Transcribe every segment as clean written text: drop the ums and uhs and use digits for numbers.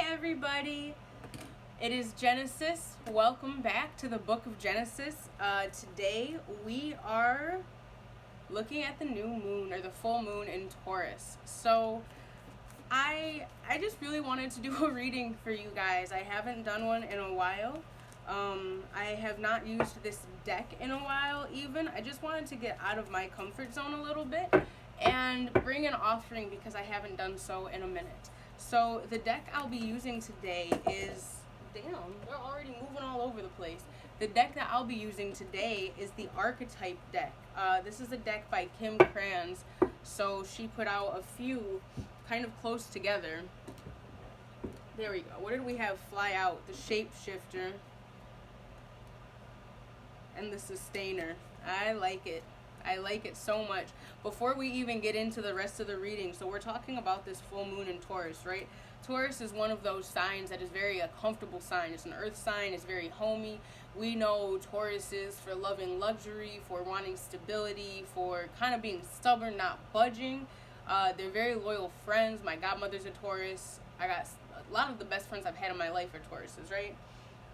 everybody. It is Genesis. Welcome back to the book of Genesis. Today we are looking at the new moon, or the full moon in Taurus. So I just really wanted to do a reading for you guys. I haven't done one in a while. I have not used this deck in a while even. I just wanted to get out of my comfort zone a little bit and bring an offering because I haven't done so in a minute. So the deck I'll be using today is, damn, they're already moving all over the place. The deck that I'll be using today is the Archetype Deck. This is a deck by Kim Kranz. So she put out a few kind of close together. There we go. What did we have fly out? The Shapeshifter and the Sustainer. I like it. I like it so much. Before we even get into the rest of the reading, so we're talking about this full moon in Taurus, right? Taurus is one of those signs that is very a comfortable sign. It's an earth sign. It's very homey. We know Taurus is for loving luxury, for wanting stability, for kind of being stubborn, not budging. They're very loyal friends. My godmother's a Taurus. I got a lot of the best friends I've had in my life are Tauruses, right?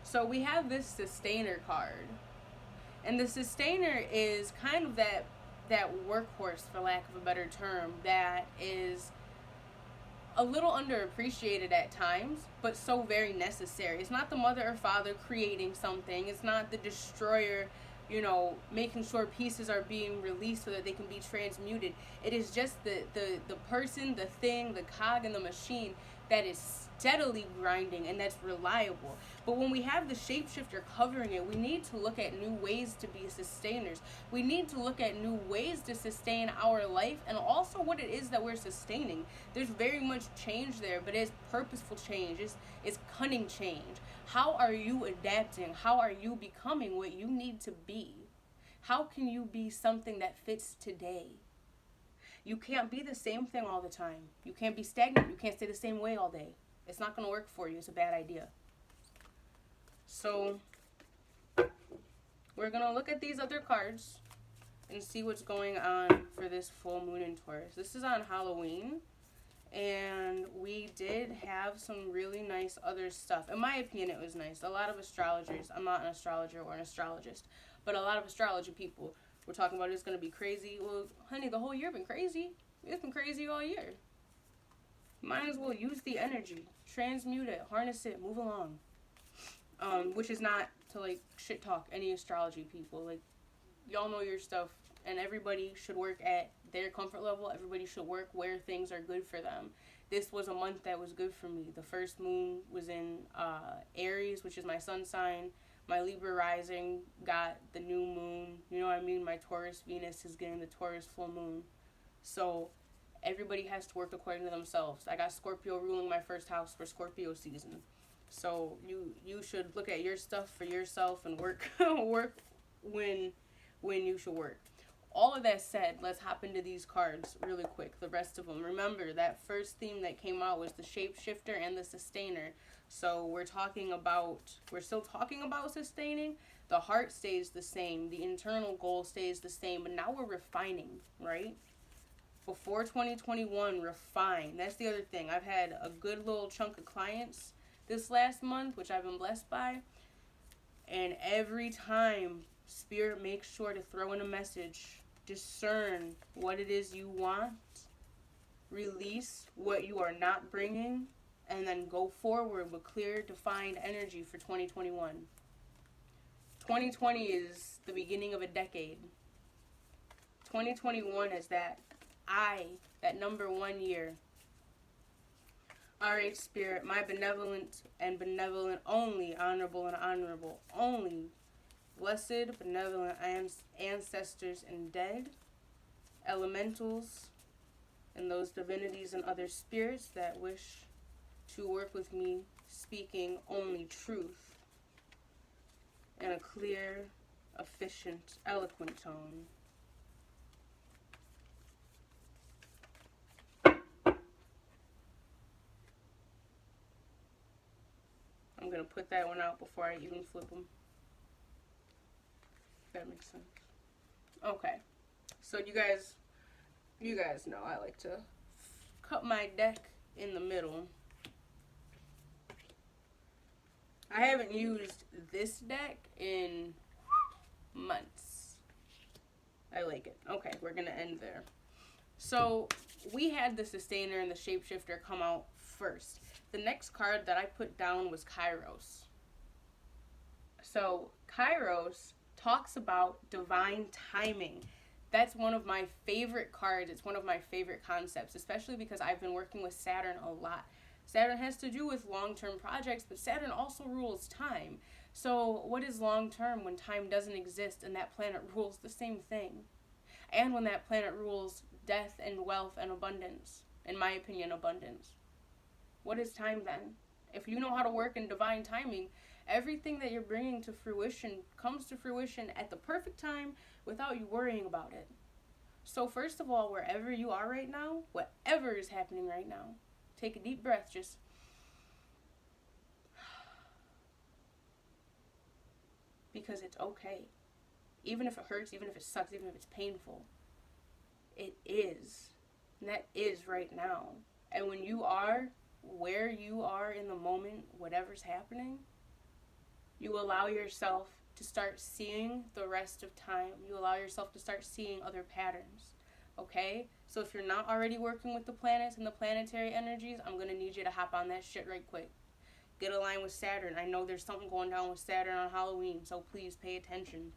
So we have this Sustainer card. And the Sustainer is kind of that workhorse, for lack of a better term, that is a little underappreciated at times, but so very necessary. It's not the mother or father creating something. It's not the destroyer, making sure pieces are being released so that they can be transmuted. It is just the person, the thing, the cog in the machine that is steadily grinding and that's reliable. But when we have the Shapeshifter covering it, we need to look at new ways to be sustainers. We need to look at new ways to sustain our life and also what it is that we're sustaining. There's very much change there, but it's purposeful change. It's cunning change. How are you adapting? How are you becoming what you need to be? How can you be something that fits today? You can't be the same thing all the time. You can't be stagnant. You can't stay the same way all day. It's not going to work for you. It's a bad idea. So we're going to look at these other cards and see what's going on for this full moon in Taurus. This is on Halloween, and we did have some really nice other stuff. In my opinion, it was nice. A lot of astrologers, I'm not an astrologer or an astrologist, but a lot of astrology people were talking about it's going to be crazy. Well, honey, the whole year been crazy. It's been crazy all year. Might as well use the energy. Transmute it. Harness it. Move along. Which is not to, shit talk any astrology people. Y'all know your stuff. And everybody should work at their comfort level. Everybody should work where things are good for them. This was a month that was good for me. The first moon was in Aries, which is my sun sign. My Libra rising got the new moon. You know what I mean? My Taurus Venus is getting the Taurus full moon. So everybody has to work according to themselves. I got Scorpio ruling my first house for Scorpio season. So you should look at your stuff for yourself and work when you should work. All of that said, let's hop into these cards really quick, the rest of them. Remember, that first theme that came out was the Shapeshifter and the Sustainer. So we're still talking about sustaining. The heart stays the same. The internal goal stays the same. But now we're refining, right? Before 2021, refine. That's the other thing. I've had a good little chunk of clients this last month, which I've been blessed by. And every time, Spirit makes sure to throw in a message. Discern what it is you want. Release what you are not bringing. And then go forward with clear, defined energy for 2021. 2020 is the beginning of a decade. 2021 is that number 1 year. Alright, Spirit, my benevolent and benevolent only, honorable and honorable only, blessed, benevolent ancestors and dead, elementals, and those divinities and other spirits that wish to work with me, speaking only truth in a clear, efficient, eloquent tone. I'm going to put that one out before I even flip them. If that makes sense. Okay. So you guys know I like to cut my deck in the middle. I haven't used this deck in months. I like it. Okay, we're going to end there. So we had the Sustainer and the Shapeshifter come out first. The next card that I put down was Kairos. So Kairos talks about divine timing. That's one of my favorite cards. It's one of my favorite concepts, especially because I've been working with Saturn a lot. Saturn has to do with long-term projects, but Saturn also rules time. So what is long-term when time doesn't exist and that planet rules the same thing? And when that planet rules death and wealth and abundance. In my opinion, abundance. What is time then? If you know how to work in divine timing, everything that you're bringing to fruition comes to fruition at the perfect time without you worrying about it. So first of all, wherever you are right now, whatever is happening right now, take a deep breath, just because it's okay. Even if it hurts, even if it sucks, even if it's painful, it is. And that is right now. And when you are where you are in the moment, whatever's happening, you allow yourself to start seeing the rest of time. You allow yourself to start seeing other patterns. Okay? So if you're not already working with the planets and the planetary energies, I'm going to need you to hop on that shit right quick. Get aligned with Saturn. I know there's something going down with Saturn on Halloween, so please pay attention.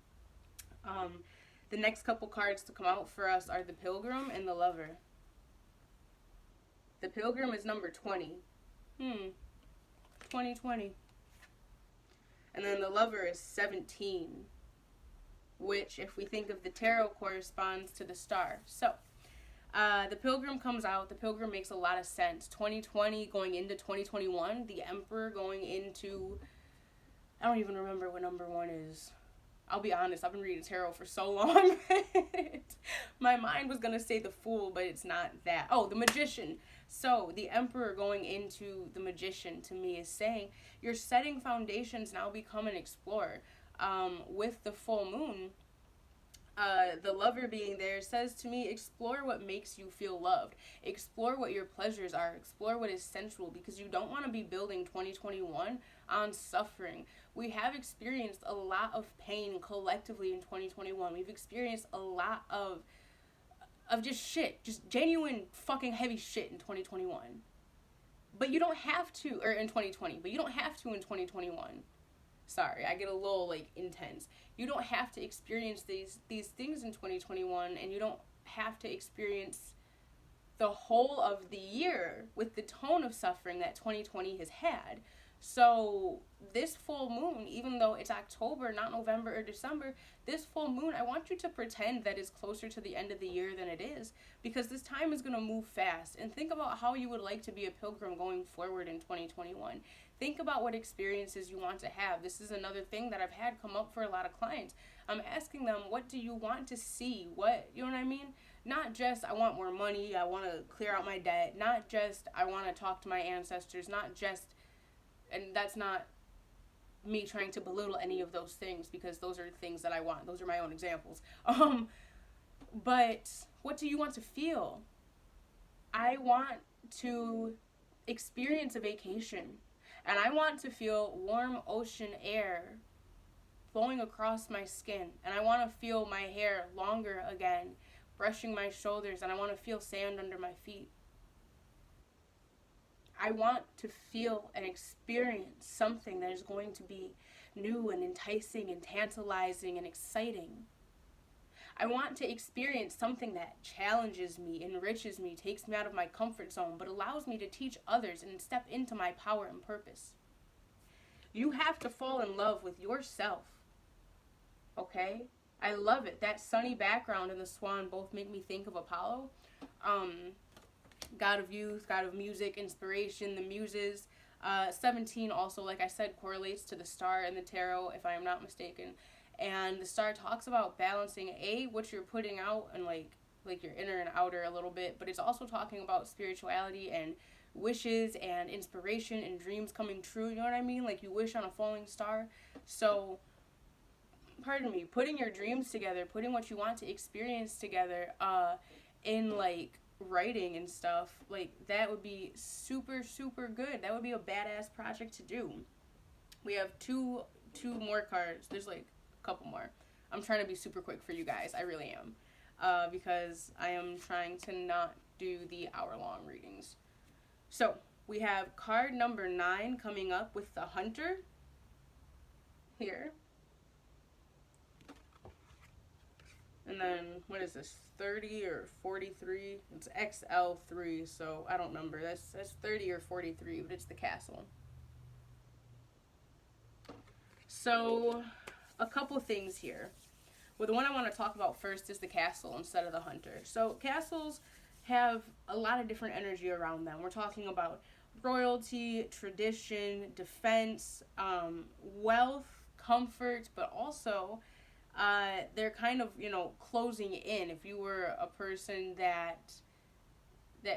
The next couple cards to come out for us are the Pilgrim and the Lover. The Pilgrim is number 20. 2020. And then the Lover is 17, which, if we think of the tarot, corresponds to the star. So, the Pilgrim comes out. The Pilgrim makes a lot of sense. 2020 going into 2021. The Emperor going into... I don't even remember what number 1 is. I'll be honest, I've been reading tarot for so long. My mind was going to say the Fool, but it's not that. Oh, the Magician. So, the Emperor going into the Magician, to me, is saying, you're setting foundations, now become an explorer. With the full moon, the Lover being there says to me, explore what makes you feel loved. Explore what your pleasures are. Explore what is sensual, because you don't want to be building 2021 on suffering. We have experienced a lot of pain collectively in 2021. We've experienced a lot of just shit, just genuine fucking heavy shit in 2021. But you don't have to, or in 2020, but you don't have to in 2021. Sorry, I get a little, intense. You don't have to experience these things in 2021, and you don't have to experience the whole of the year with the tone of suffering that 2020 has had. So this full moon, even though it's October, not November or December, this full moon, I want you to pretend that it's closer to the end of the year than it is, because this time is going to move fast. And think about how you would like to be a pilgrim going forward in 2021. Think about what experiences you want to have. This is another thing that I've had come up for a lot of clients. I'm asking them, what do you want to see? What, you know what I mean? Not just, I want more money, I want to clear out my debt. Not just, I want to talk to my ancestors. Not just, and that's not me trying to belittle any of those things, because those are things that I want. Those are my own examples. But what do you want to feel? I want to experience a vacation. And I want to feel warm ocean air flowing across my skin. And I want to feel my hair longer again, brushing my shoulders. And I want to feel sand under my feet. I want to feel and experience something that is going to be new and enticing and tantalizing and exciting. I want to experience something that challenges me, enriches me, takes me out of my comfort zone, but allows me to teach others and step into my power and purpose. You have to fall in love with yourself. Okay? I love it. That sunny background and the swan both make me think of Apollo. God of youth, God of music, inspiration, the muses. 17 also, like I said, correlates to the star and the tarot, if I am not mistaken. And the star talks about balancing, what you're putting out and like your inner and outer a little bit, but it's also talking about spirituality and wishes and inspiration and dreams coming true, you know what I mean? Like you wish on a falling star. So, pardon me, putting your dreams together, putting what you want to experience together, in writing and stuff, that would be super, super good. That would be a badass project to do. We have two more cards. There's like a couple more. I'm trying to be super quick for you guys. I really am. Because I am trying to not do the hour-long readings. So, we have card number 9 coming up with the Hunter here. And then, what is this, 30 or 43? It's XL3, so I don't remember. That's 30 or 43, but it's the castle. So, a couple things here. Well, the one I want to talk about first is the castle instead of the Hunter. So, castles have a lot of different energy around them. We're talking about royalty, tradition, defense, wealth, comfort, but also they're kind of, closing in. If you were a person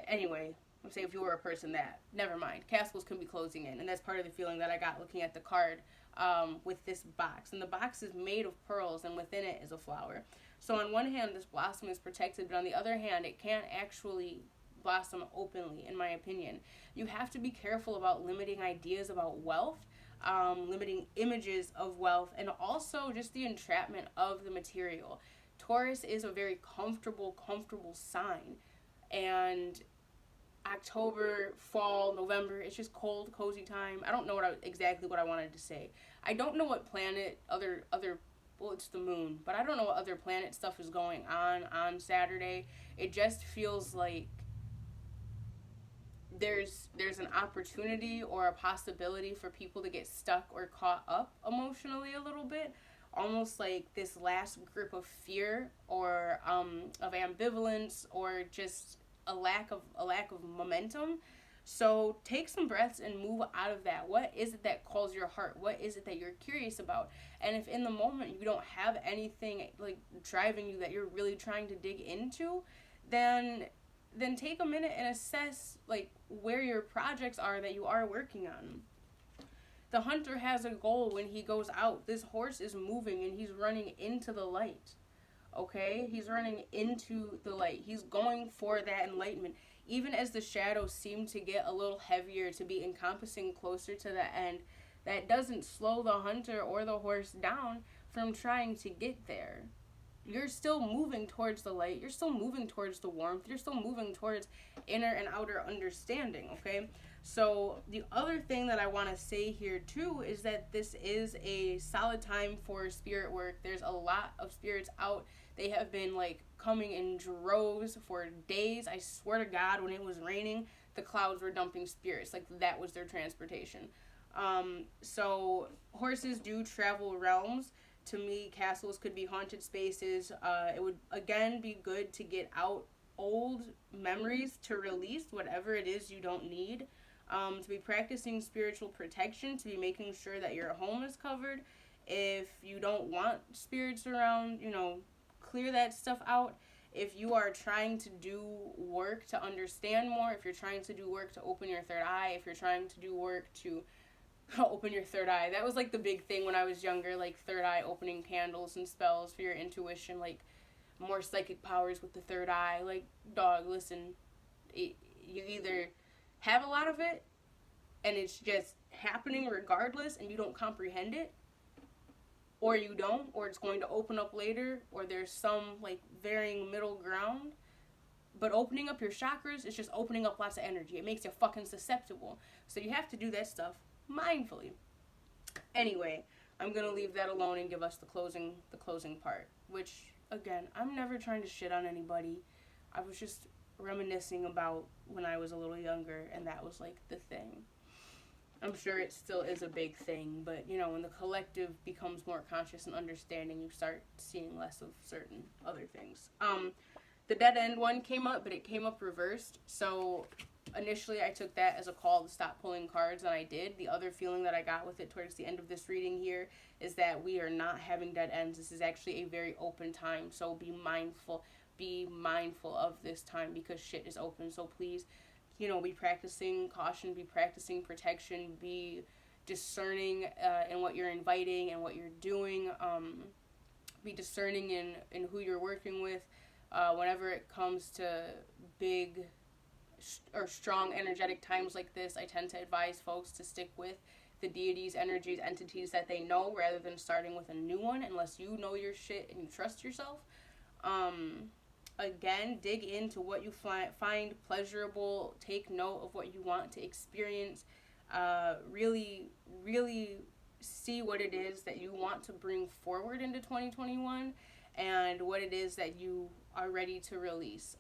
anyway, let's say if you were a person that, never mind, castles can be closing in. And that's part of the feeling that I got looking at the card with this box. And the box is made of pearls, and within it is a flower. So on one hand, this blossom is protected, but on the other hand, it can't actually blossom openly, in my opinion. You have to be careful about limiting ideas about wealth, limiting images of wealth, and also just the entrapment of the material. Taurus is a very comfortable sign. And October, fall, November, it's just cold, cozy time. I don't know exactly what I wanted to say. I don't know what planet, well, it's the moon, but I don't know what other planet stuff is going on Saturday. It just feels like there's an opportunity or a possibility for people to get stuck or caught up emotionally a little bit, almost like this last grip of fear or of ambivalence or just a lack of momentum. So take some breaths and move out of that. What is it that calls your heart? What is it that you're curious about? And if in the moment you don't have anything like driving you that you're really trying to dig into, then take a minute and assess like where your projects are that you are working on. The Hunter has a goal when he goes out. This horse is moving and he's running into the light. Okay? He's running into the light. He's going for that enlightenment. Even as the shadows seem to get a little heavier, to be encompassing closer to the end, that doesn't slow the Hunter or the horse down from trying to get there. You're still moving towards the light. You're still moving towards the warmth. You're still moving towards inner and outer understanding, okay? So the other thing that I want to say here too is that this is a solid time for spirit work. There's a lot of spirits out. They have been like coming in droves for days. I swear to God, when it was raining, the clouds were dumping spirits. Like that was their transportation. So horses do travel realms. To me, castles could be haunted spaces. It would, again, be good to get out old memories to release whatever it is you don't need. To be practicing spiritual protection, to be making sure that your home is covered. If you don't want spirits around, clear that stuff out. If you are trying to do work to understand more, if you're trying to do work to open your third eye, if you're trying to do work to open your third eye. That was like the big thing when I was younger, like third eye opening candles and spells for your intuition, like more psychic powers with the third eye. Like, dog, listen, you either have a lot of it and it's just happening regardless and you don't comprehend it, or you don't, or it's going to open up later, or there's some like varying middle ground. But opening up your chakras is just opening up lots of energy. It makes you fucking susceptible. So you have to do that stuff mindfully. Anyway, I'm gonna leave that alone and give us the closing part, which again, I'm never trying to shit on anybody. I was just reminiscing about when I was a little younger and that was like the thing. I'm sure it still is a big thing, but when the collective becomes more conscious and understanding, you start seeing less of certain other things. The dead end one came up, but it came up reversed. So initially I took that as a call to stop pulling cards, and I did. The other feeling that I got with it towards the end of this reading here is that we are not having dead ends. This is actually a very open time, so be mindful of this time because shit is open. So please, be practicing caution, be practicing protection, be discerning in what you're inviting and what you're doing. Be discerning in who you're working with. Whenever it comes to big or strong energetic times like this, I tend to advise folks to stick with the deities, energies, entities that they know, rather than starting with a new one, unless you know your shit and you trust yourself. Again, dig into what you find pleasurable. Take note of what you want to experience. Really, really see what it is that you want to bring forward into 2021 and what it is that you are ready to release.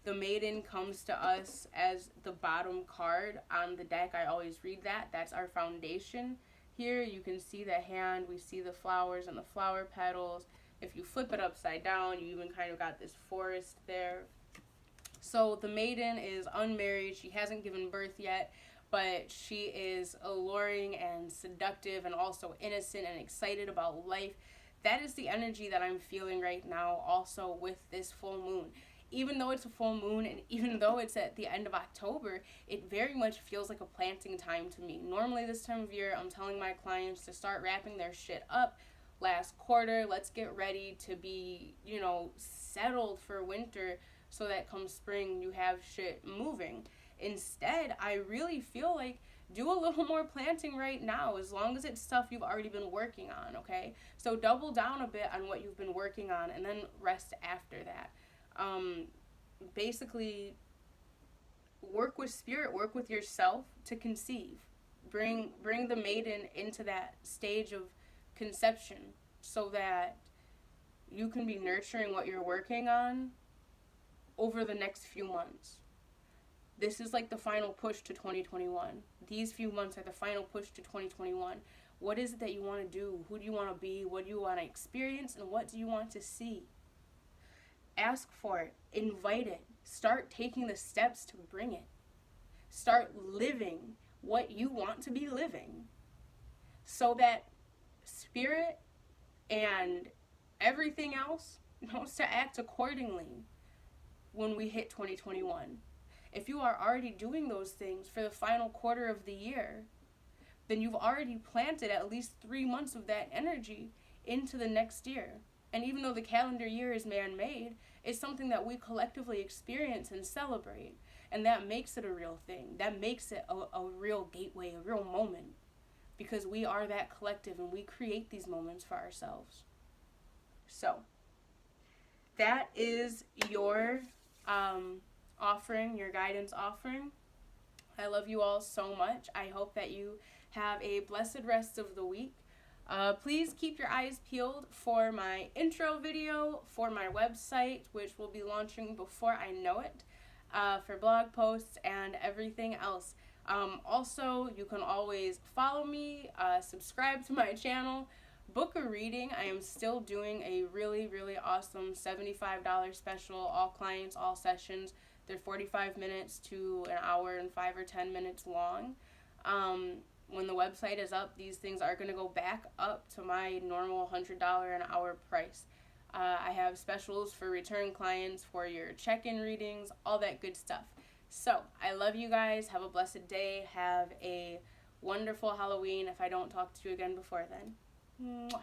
The Maiden comes to us as the bottom card on the deck. I always read that. That's our foundation. Here you can see the hand. We see the flowers and the flower petals. If you flip it upside down, you even kind of got this forest there. So the Maiden is unmarried. She hasn't given birth yet, but she is alluring and seductive and also innocent and excited about life. That is the energy that I'm feeling right now also with this full moon. Even though it's a full moon and even though it's at the end of October, it very much feels like a planting time to me. Normally this time of year, I'm telling my clients to start wrapping their shit up. Last quarter, let's get ready to be, settled for winter so that come spring you have shit moving. Instead, I really feel like do a little more planting right now, as long as it's stuff you've already been working on, okay? So double down a bit on what you've been working on and then rest after that. Basically, work with spirit, work with yourself to conceive. Bring the Maiden into that stage of conception so that you can be nurturing what you're working on over the next few months. This is like the final push to 2021. These few months are the final push to 2021. What is it that you want to do? Who do you want to be? What do you want to experience? And what do you want to see? Ask for it. Invite it. Start taking the steps to bring it. Start living what you want to be living so that spirit and everything else knows to act accordingly when we hit 2021. If you are already doing those things for the final quarter of the year, then you've already planted at least 3 months of that energy into the next year. And even though the calendar year is man-made, it's something that we collectively experience and celebrate. And that makes it a real thing. That makes it a real gateway, a real moment. Because we are that collective and we create these moments for ourselves. So, that is your offering, your guidance offering. I love you all so much. I hope that you have a blessed rest of the week. Please keep your eyes peeled for my intro video for my website, which will be launching before I know it, for blog posts and everything else. Also, you can always follow me, subscribe to my channel, book a reading. I am still doing a really, really awesome $75 special, all clients, all sessions. They're 45 minutes to an hour and 5 or 10 minutes long. When the website is up, these things are going to go back up to my normal $100 an hour price. I have specials for return clients, for your check-in readings, all that good stuff. So, I love you guys. Have a blessed day. Have a wonderful Halloween if I don't talk to you again before then. Mwah.